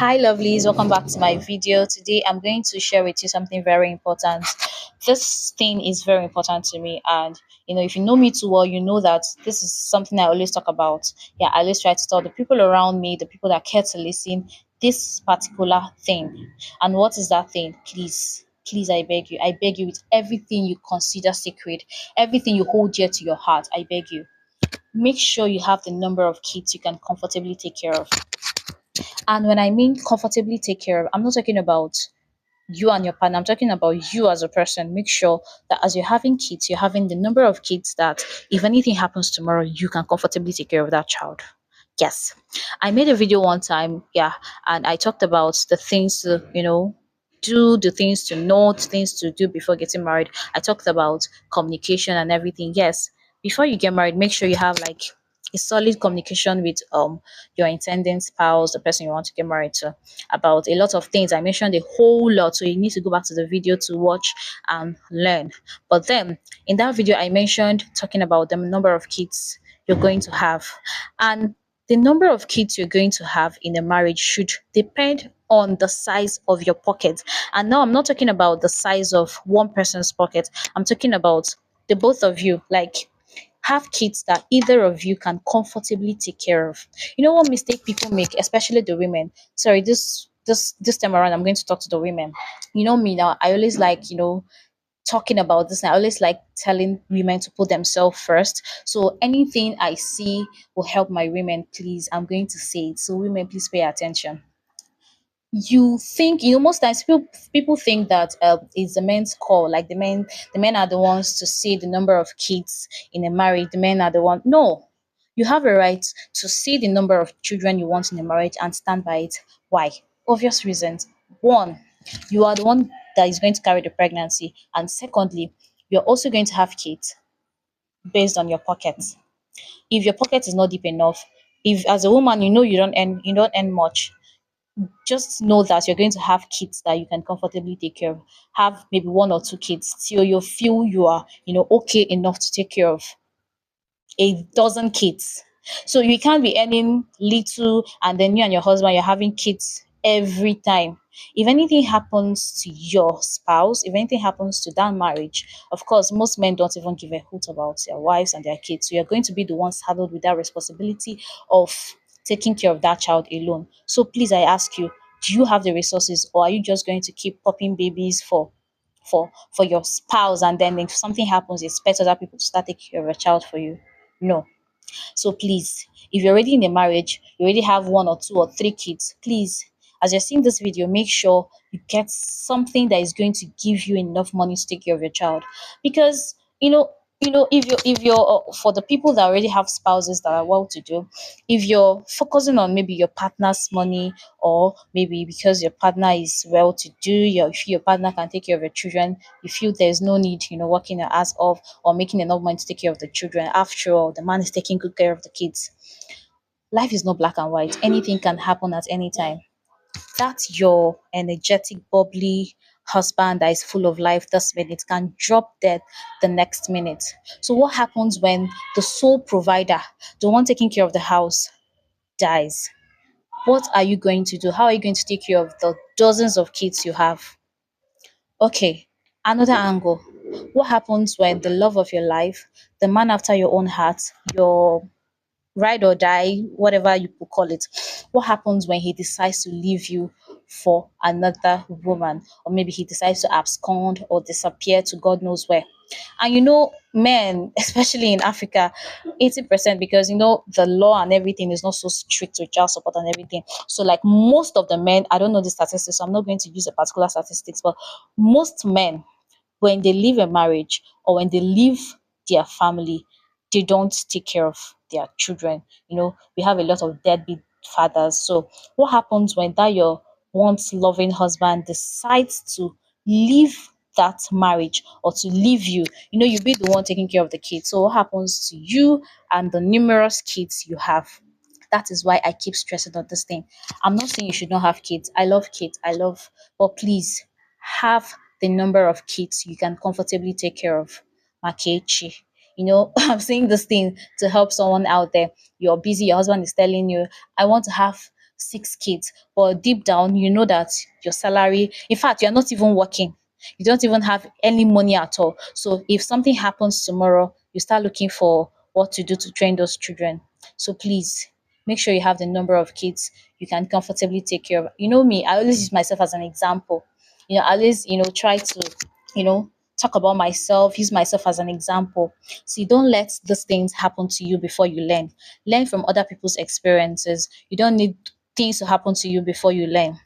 Hi lovelies, welcome back to my video. Today I'm going to share with you something very important. This thing is very important to me, and if you know me too well, you know that this is something I always talk about. Yeah, I always try to tell the people around me, the people that care to listen, this particular thing. And what is that thing? Please, I beg you with everything you consider sacred, everything you hold dear to your heart, I beg you, make sure you have the number of kids you can comfortably take care of. And when I mean comfortably take care of, I'm not talking about you and your partner. I'm talking about you as a person. Make sure that as you're having kids, you're having the number of kids that if anything happens tomorrow, you can comfortably take care of that child. Yes. I made a video one time, yeah, and I talked about the things to, do, the things to note, things to do before getting married. I talked about communication and everything. Yes. Before you get married, make sure you have like a solid communication with your intending spouse, the person you want to get married to, about a lot of things. I mentioned a whole lot, so you need to go back to the video to watch and learn. But then in that video, I mentioned talking about the number of kids you're going to have, and the number of kids you're going to have in a marriage should depend on the size of your pocket. And now I'm not talking about the size of one person's pocket. I'm talking about the both of you. Like, have kids that either of you can comfortably take care of. You know what mistake people make, especially the women. Sorry, this time around, I'm going to talk to the women. You know me now. I always like talking about this. And I always like telling women to put themselves first. So anything I see will help my women. Please, I'm going to say it. So women, please pay attention. You think, most times people think that it's the men's call, like the men are the ones to see the number of kids in a marriage. The men are the one. No, you have a right to see the number of children you want in a marriage and stand by it. Why? Obvious reasons. One, you are the one that is going to carry the pregnancy, and secondly, you're also going to have kids based on your pocket. If your pocket is not deep enough, if as a woman you don't earn much, just know that you're going to have kids that you can comfortably take care of. Have maybe one or two kids till you feel you are, okay enough to take care of a dozen kids. So you can't be earning little and then you and your husband, you're having kids every time. If anything happens to your spouse, if anything happens to that marriage, of course, most men don't even give a hoot about their wives and their kids. So you're going to be the ones saddled with that responsibility of taking care of that child alone. So please, I ask you, do you have the resources, or are you just going to keep popping babies for your spouse, and then if something happens, you expect other people to start taking care of a child for you? No. So please, if you're already in a marriage, you already have one or two or three kids, please, as you're seeing this video, make sure you get something that is going to give you enough money to take care of your child. Because if you're for the people that already have spouses that are well to do, if you're focusing on maybe your partner's money, or maybe because your partner is well to do, if your partner can take care of your children, you feel there's no need, working your ass off or making enough money to take care of the children. After all, the man is taking good care of the kids. Life is not black and white. Anything can happen at any time. That's your energetic, bubbly husband that is full of life this minute can drop dead the next minute. So what happens when the sole provider, the one taking care of the house, dies? What are you going to do? How are you going to take care of the dozens of kids you have? Okay, another angle. What happens when the love of your life, the man after your own heart, your ride or die, whatever you could call it, what happens when he decides to leave you for another woman? Or maybe he decides to abscond or disappear to God knows where. And men, especially in Africa, 80%, because the law and everything is not so strict with child support and everything. So like most of the men, I don't know the statistics, so I'm not going to use a particular statistics, but most men, when they leave a marriage or when they leave their family, they don't take care of their children. We have a lot of deadbeat fathers. So what happens when that your once loving husband decides to leave that marriage or to leave you? You be the one taking care of the kids. So what happens to you and the numerous kids you have? That is why I keep stressing on this thing. I'm not saying you should not have kids. I love kids. But please have the number of kids you can comfortably take care of. Makechi. I'm saying this thing to help someone out there. You're busy, your husband is telling you, I want to have 6 kids, but deep down you know that your salary, in fact, you're not even working, you don't even have any money at all. So if something happens tomorrow, you start looking for what to do to train those children. So please make sure you have the number of kids you can comfortably take care of. You know me, I always use myself as an example. I always, try to, talk about myself, use myself as an example. So you don't let these things happen to you before you learn. Learn from other people's experiences. You don't need things to happen to you before you learn.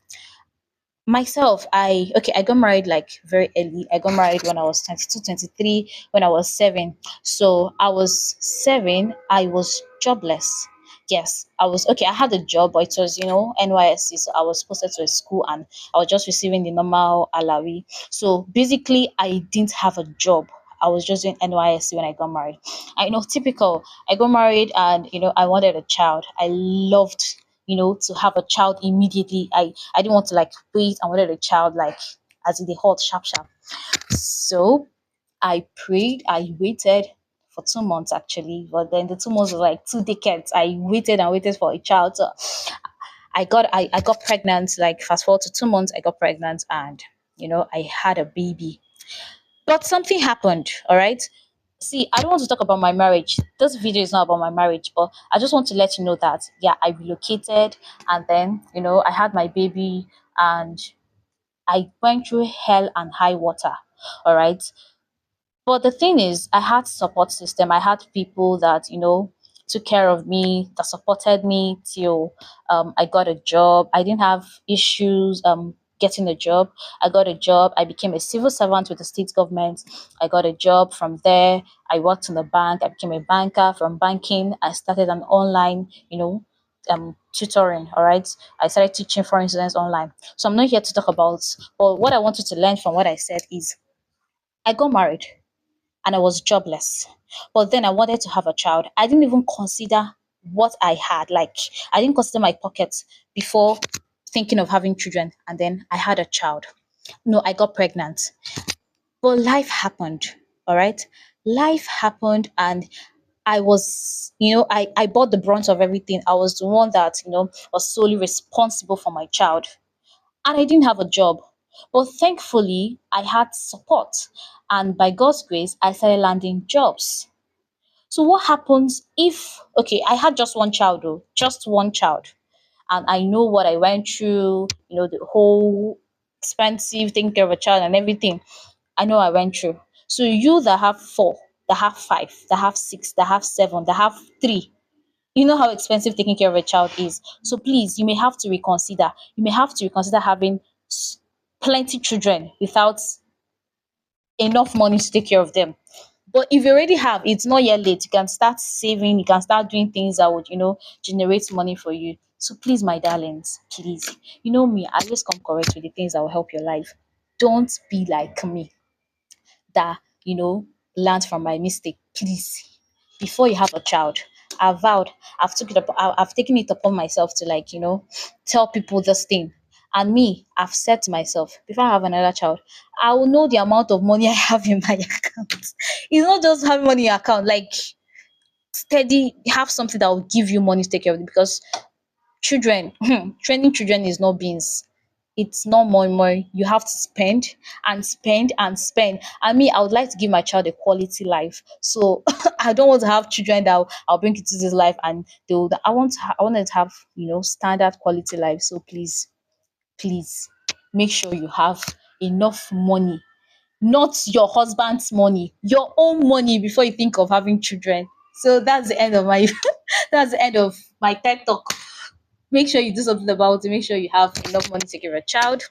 Myself, I got married like very early. I got married when I was 22, 23. When I was 7. So I was 7, I was jobless. Yes, I was okay. I had a job, but it was, NYSC. So I was posted to a school and I was just receiving the normal alawi. So basically, I didn't have a job. I was just doing NYSC when I got married. I know, typical. I got married and I wanted a child. I loved, to have a child immediately. I didn't want to like wait. I wanted a child like as in the hot sharp sharp. So I prayed. I waited for 2 months actually, but then the 2 months was like 2 decades. I waited and waited for a child. So I got pregnant. Like fast forward to 2 months, I got pregnant and I had a baby. But something happened. All right. See, I don't want to talk about my marriage. This video is not about my marriage, but I just want to let you know that yeah, I relocated and then I had my baby and I went through hell and high water. All right. But the thing is, I had support system. I had people that took care of me, that supported me till I got a job. I didn't have issues getting a job. I got a job. I became a civil servant with the state government. I got a job from there. I worked in the bank. I became a banker. From banking, I started an online, tutoring. All right, I started teaching foreign students online. So I'm not here to talk about. But what I wanted to learn from what I said is, I got married and I was jobless. But then I wanted to have a child. I didn't even consider what I had. Like, I didn't consider my pockets before thinking of having children. And then I had a child. No, I got pregnant. But life happened. All right. Life happened and I was, I bought the brunt of everything. I was the one that, was solely responsible for my child and I didn't have a job. But thankfully, I had support. And by God's grace, I started landing jobs. So, what happens if, okay, I had just one child, though, just one child. And I know what I went through, the whole expensive taking care of a child and everything. I know I went through. So, you that have four, that have five, that have six, that have seven, that have three, you know how expensive taking care of a child is. So please, you may have to reconsider. You may have to reconsider having s- plenty children without enough money to take care of them. But if you already have, it's not yet late. You can start saving. You can start doing things that would, generate money for you. So please, my darlings, please, you know me. I always come correct with the things that will help your life. Don't be like me that learned from my mistake. Please, before you have a child, I've vowed, I've taken it upon myself to like tell people this thing. And me, I've said to myself, before I have another child, I will know the amount of money I have in my account. It's not just having money in your account, like steady, have something that will give you money to take care of it. Because children, training children is not beans. It's not more. You have to spend and spend and spend. I mean, I would like to give my child a quality life. So I don't want to have children that I'll bring into this life and they'll. I want them to have standard quality life. So please make sure you have enough money, not your husband's money, your own money before you think of having children. So that's the end of my that's the end of my TED talk. Make sure you do something about it. Make sure you have enough money to take care of a child.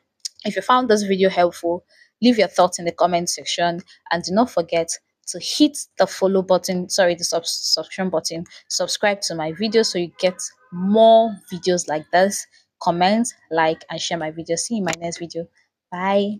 If you found this video helpful, leave your thoughts in the comment section and do not forget to hit the follow button, sorry, the subscription button, subscribe to my video so you get more videos like this. Comment, like, and share my video. See you in my next video. Bye.